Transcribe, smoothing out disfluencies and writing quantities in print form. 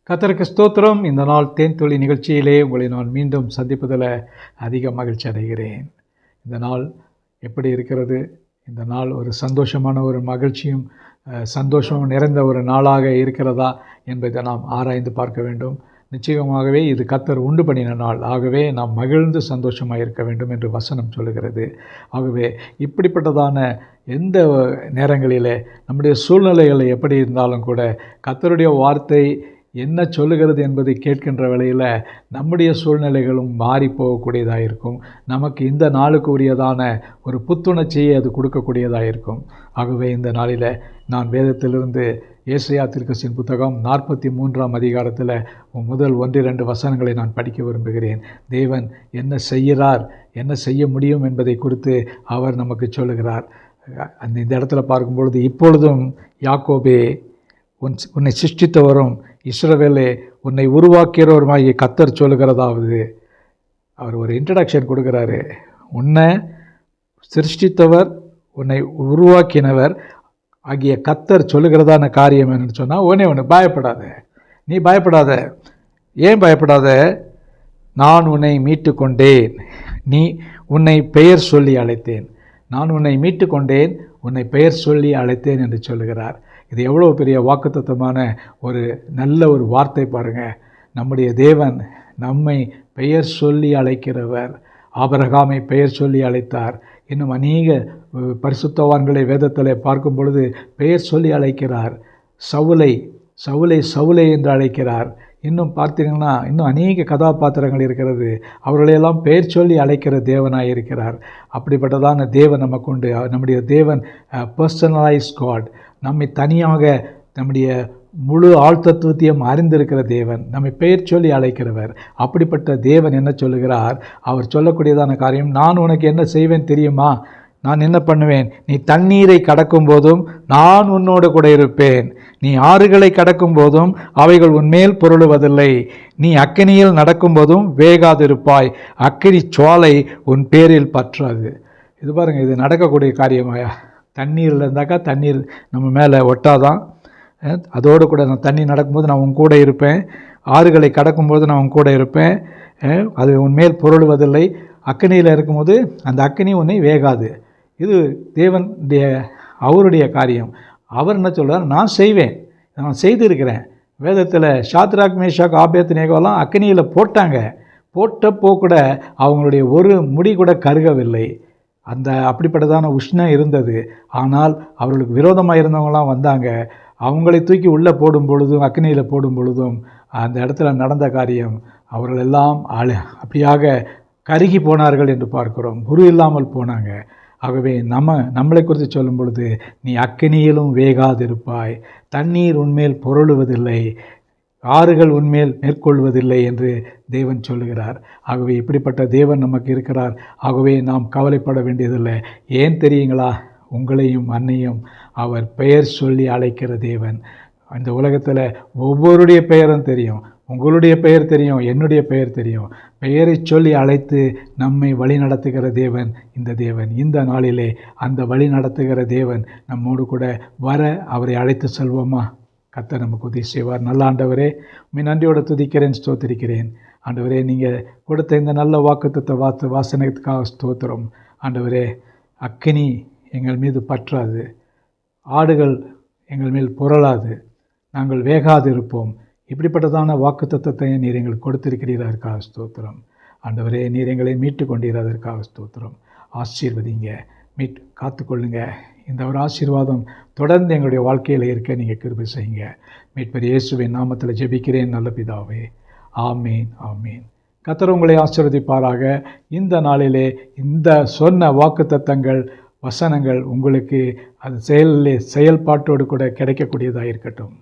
கர்த்தருக்கு ஸ்தோத்திரம். இந்த நாள் தேன்துளி நிகழ்ச்சியிலே உங்களை நான் மீண்டும் சந்திப்பதில் அதிக மகிழ்ச்சி அடைகிறேன். இந்த நாள் எப்படி இருக்கிறது? இந்த நாள் ஒரு சந்தோஷமான ஒரு மகிழ்ச்சியும் சந்தோஷமும் நிறைந்த ஒரு நாளாக இருக்கிறதா என்பதை நாம் ஆராய்ந்து பார்க்க வேண்டும். நிச்சயமாகவே இது கர்த்தர் உண்டு பண்ணின நாள். ஆகவே நாம் மகிழ்ந்து சந்தோஷமாக இருக்க வேண்டும் என்று வசனம் சொல்லுகிறது. ஆகவே இப்படிப்பட்டதான எந்த நேரங்களிலே நம்முடைய சூழ்நிலைகள் எப்படி இருந்தாலும் கூட கர்த்தருடைய வார்த்தை என்ன சொல்லுகிறது என்பதை கேட்கின்ற வேளையில் நம்முடைய சூழ்நிலைகளும் மாறி போகக்கூடியதாக இருக்கும். நமக்கு இந்த நாளுக்கு உரியதான ஒரு புத்துணர்ச்சியை அது கொடுக்கக்கூடியதாக இருக்கும். ஆகவே இந்த நாளில் நான் வேதத்திலிருந்து ஏசாயா தீர்க்கதரிசியின் புத்தகம் 43ஆம் அதிகாரத்தில் முதல் 1-2 வசனங்களை நான் படிக்க விரும்புகிறேன். தேவன் என்ன செய்கிறார், என்ன செய்ய முடியும் என்பதை குறித்து அவர் நமக்கு சொல்லுகிறார். இந்த இடத்துல பார்க்கும்பொழுது, இப்பொழுதும் யாக்கோபே உன்னை சிருஷ்டித்தவரும் இஸ்ரவேலே உன்னை உருவாக்கிறவருமாகிய கர்த்தர் சொல்லுகிறதாவது. அவர் ஒரு இன்ட்ரடக்ஷன் கொடுக்குறாரு. உன்னை சிருஷ்டித்தவர், உன்னை உருவாக்கினவர் ஆகிய கர்த்தர் சொல்லுகிறதான காரியம் என்னன்னு சொன்னால், ஒன்று பயப்படாத, நீ பயப்படாத. ஏன் பயப்படாத? நான் உன்னை மீட்டு கொண்டேன், நீ உன்னை பெயர் சொல்லி அழைத்தேன். நான் உன்னை மீட்டு கொண்டேன், உன்னை பெயர் சொல்லி அழைத்தேன் என்று சொல்லுகிறார். இது எவ்வளோ பெரிய வாக்குத்தத்தமான ஒரு நல்ல ஒரு வார்த்தை பாருங்கள். நம்முடைய தேவன் நம்மை பெயர் சொல்லி அழைக்கிறவர். ஆபிரகாமை பெயர் சொல்லி அழைத்தார். இன்னும் அநேக பரிசுத்தவான்களை வேதத்தில் பார்க்கும் பொழுது பெயர் சொல்லி அழைக்கிறார். சவுலை சவுலை சவுலை என்று அழைக்கிறார். இன்னும் பார்த்தீங்கன்னா இன்னும் அநேக கதாபாத்திரங்கள் இருக்கிறது. அவர்களையெல்லாம் பெயர் சொல்லி அழைக்கிற தேவனாக இருக்கிறார். அப்படிப்பட்டதான தேவன் நமக்கு உண்டு. நம்முடைய தேவன் பர்சனலைஸ் காட். நம்மை தனியாக நம்முடைய முழு ஆழ்த்தத்துவத்தையும் அறிந்திருக்கிற தேவன், நம்மை பெயர் சொல்லி அழைக்கிறவர். அப்படிப்பட்ட தேவன் என்ன சொல்லுகிறார்? அவர் சொல்லக்கூடியதான காரியம், நான் உனக்கு என்ன செய்வேன் தெரியுமா? நான் என்ன பண்ணுவேன்? நீ தண்ணீரை கடக்கும் போதும் நான் உன்னோடு கூட இருப்பேன். நீ ஆறுகளை கடக்கும் போதும் அவைகள் உன்மேல் பொருளுவதில்லை. நீ அக்கினியில் நடக்கும் போதும் வேகாதிருப்பாய். அக்கினி சுவாலை உன் பேரில் பற்றாது. இது பாருங்கள், இது நடக்கக்கூடிய காரியமாயா? தண்ணீரில் இருந்தாக்கா தண்ணீர் நம்ம மேலே ஒட்டாதான். அதோடு கூட நான் தண்ணி நடக்கும்போது நான் உன் கூட இருப்பேன். ஆறுகளை கடக்கும்போது நான் உன் கூட இருப்பேன். அது உன்மேல் பொருளுவதில்லை. அக்கினியில் இருக்கும்போது அந்த அக்கினி உன்னை வேகாது. இது தேவனுடைய அவருடைய காரியம். அவர் என்ன சொல்கிறார்? நான் செய்வேன், நான் செய்திருக்கிறேன். வேதத்தில் ஷாத்ராக், மேஷாக், ஆபேத்நேகோலாம் அக்கினியில் போட்டாங்க. போட்டப்போ கூட அவங்களுடைய ஒரு முடி கூட கருகவில்லை. அந்த அப்படிப்பட்டதான உஷ்ணம் இருந்தது. ஆனால் அவர்களுக்கு விரோதமாக இருந்தவங்களாம் வந்தாங்க. அவங்களை தூக்கி உள்ளே போடும் பொழுதும் அக்னியில் போடும் பொழுதும் அந்த இடத்துல நடந்த காரியம், அவர்கள் எல்லாம் அப்படியாக கருகி போனார்கள் என்று பார்க்கிறோம். குரு இல்லாமல் போனாங்க. ஆகவே நம்மளை குறித்து சொல்லும் பொழுது, நீ அக்கினியிலும் வேகாதிருப்பாய், தண்ணீர் உன்மேல் பொருளுவதில்லை, ஆறுகள் உன்மேல் மேற்கொள்வதில்லை என்று தேவன் சொல்லுகிறார். ஆகவே இப்படிப்பட்ட தேவன் நமக்கு இருக்கிறார். ஆகவே நாம் கவலைப்பட வேண்டியதில்லை. ஏன் தெரியுங்களா? உங்களையும் அன்னையும் அவர் பெயர் சொல்லி அழைக்கிற தேவன். இந்த உலகத்தில் ஒவ்வொருடைய பெயரும் தெரியும். உங்களுடைய பெயர் தெரியும், என்னுடைய பெயர் தெரியும். பெயரை சொல்லி அழைத்து நம்மை வழி நடத்துகிற தேவன் இந்த தேவன். இந்த நாளிலே அந்த வழி நடத்துகிற தேவன் நம்மோடு கூட வர அவரை அழைத்து செல்வோமா? கர்த்தர் நமக்கு உதவி செய்வார். நல்ல ஆண்டவரே, உம்மை நன்றியோடு துதிக்கிறேன், ஸ்தோத்திரிக்கிறேன். ஆண்டவரே, நீங்கள் கொடுத்த இந்த நல்ல வாக்குத்தத்த வாசனத்துக்காக ஸ்தோத்திரம். ஆண்டவரே, அக்கினி எங்கள் மீது பற்றாது, ஆடுகள் எங்கள் மேல் புரளாது, நாங்கள் வேகாது இருப்போம். இப்படிப்பட்டதான வாக்குத்தத்தத்தை நீர் எங்களுக்கு கொடுத்திருக்கிறீர், அதற்காக ஸ்தோத்திரம். ஆண்டவரே, நீர் எங்களை மீட்டு கொண்டீர், அதற்காக ஸ்தோத்திரம். ஆசீர்வதிங்க, காத்துக்கொள்ளுங்க. இந்த ஒரு ஆசீர்வாதம் தொடர்ந்து எங்களுடைய வாழ்க்கையில் இருக்க நீங்கள் கிருபை செய்யுங்க. மீட்பர் இயேசுவின் நாமத்தில் ஜெபிக்கிறேன் நல்ல பிதாவே. ஆமீன், ஆமீன். கர்த்தர் உங்களை ஆசீர்வதிப்பாராக. இந்த நாளிலே இந்த சொன்ன வாக்குத்தத்தங்கள், வசனங்கள் உங்களுக்கு அது செயல்பாட்டோடு கூட கிடைக்கக்கூடியதாக இருக்கட்டும்.